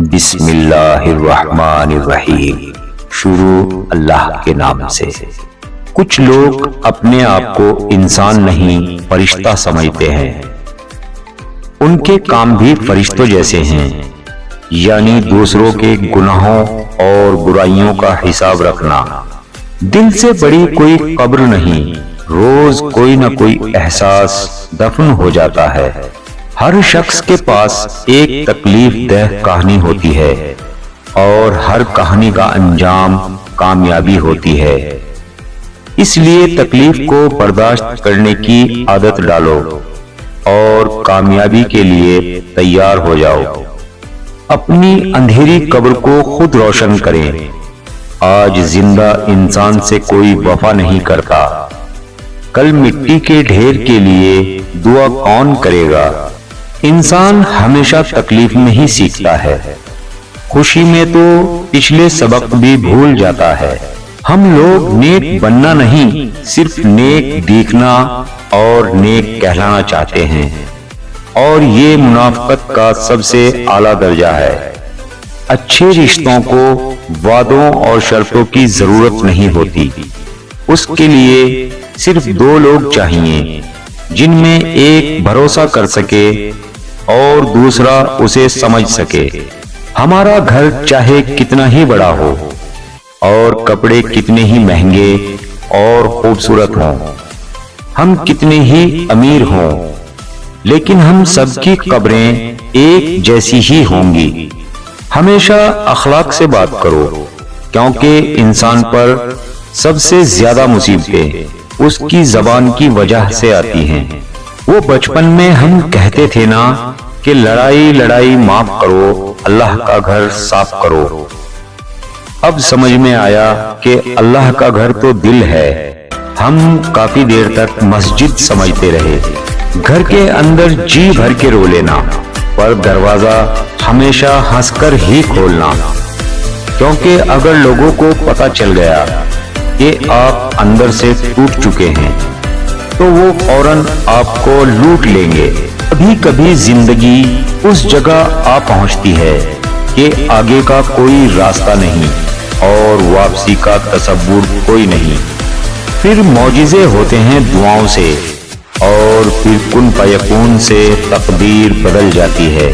بسم اللہ الرحمن الرحیم۔ شروع اللہ کے نام سے۔ کچھ لوگ اپنے آپ کو انسان نہیں فرشتہ سمجھتے ہیں۔ ان کے کام بھی فرشتوں جیسے ہیں، یعنی دوسروں کے گناہوں اور برائیوں کا حساب رکھنا۔ دل سے بڑی کوئی قبر نہیں، روز کوئی نہ کوئی احساس دفن ہو جاتا ہے۔ ہر شخص کے پاس ایک تکلیف دہ کہانی ہوتی ہے اور ہر کہانی کا انجام کامیابی ہوتی ہے۔ اس لیے تکلیف کو برداشت کرنے کی عادت ڈالو اور کامیابی کے لیے تیار ہو جاؤ۔ اپنی اندھیری قبر کو خود روشن کریں۔ آج زندہ انسان سے کوئی وفا نہیں کرتا، کل مٹی کے ڈھیر کے لیے دعا کون کرے گا؟ انسان ہمیشہ تکلیف میں ہی سیکھتا ہے، خوشی میں تو پچھلے سبق بھی بھول جاتا ہے۔ ہم لوگ نیک بننا نہیں، صرف نیک دیکھنا اور نیک کہلانا چاہتے ہیں، اور یہ منافقت کا سب سے اعلیٰ درجہ ہے۔ اچھے رشتوں کو وعدوں اور شرطوں کی ضرورت نہیں ہوتی، اس کے لیے صرف دو لوگ چاہیے جن میں ایک بھروسہ کر سکے اور دوسرا اسے سمجھ سکے۔ ہمارا گھر چاہے کتنا ہی بڑا ہو اور کپڑے کتنے ہی مہنگے اور خوبصورت ہوں، ہم کتنے ہی امیر ہوں، لیکن ہم سب کی قبریں ایک جیسی ہی ہوں گی۔ ہمیشہ اخلاق سے بات کرو، کیونکہ انسان پر سب سے زیادہ مصیبتیں اس کی زبان کی وجہ سے آتی ہیں۔ وہ بچپن میں ہم کہتے تھے نا کہ لڑائی معاف کرو، اللہ کا گھر صاف کرو۔ اب سمجھ میں آیا کہ اللہ کا گھر تو دل ہے۔ ہم کافی دیر تک مسجد سمجھتے رہے، گھر کے اندر جی بھر کے رو لینا، پر دروازہ ہمیشہ ہنس کر ہی کھولنا، کیونکہ اگر لوگوں کو پتہ چل گیا کہ آپ اندر سے ٹوٹ چکے ہیں تو وہ فوراً آپ کو لوٹ لیں گے۔ کبھی کبھی زندگی اس جگہ آ پہنچتی ہے کہ آگے کا کوئی راستہ نہیں اور واپسی کا تصور کوئی نہیں۔ پھر معجزے ہوتے ہیں دعاؤں سے، اور پھر کن فیکون سے تقدیر بدل جاتی ہے۔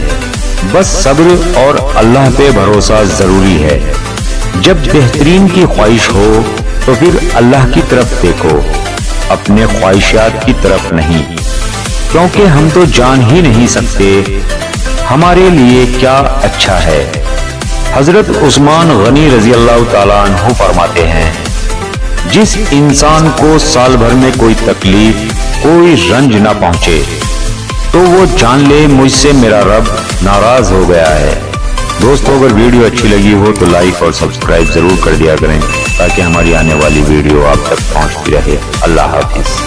بس صبر اور اللہ پہ بھروسہ ضروری ہے۔ جب بہترین کی خواہش ہو تو پھر اللہ کی طرف دیکھو، اپنے خواہشات کی طرف نہیں، کیونکہ ہم تو جان ہی نہیں سکتے ہمارے لیے کیا اچھا ہے۔ حضرت عثمان غنی رضی اللہ تعالیٰ عنہ فرماتے ہیں، جس انسان کو سال بھر میں کوئی تکلیف، کوئی رنج نہ پہنچے تو وہ جان لے مجھ سے میرا رب ناراض ہو گیا ہے۔ دوستو، اگر ویڈیو اچھی لگی ہو تو لائک اور سبسکرائب ضرور کر دیا کریں، تاکہ ہماری آنے والی ویڈیو آپ تک پہنچتی رہے۔ اللہ حافظ۔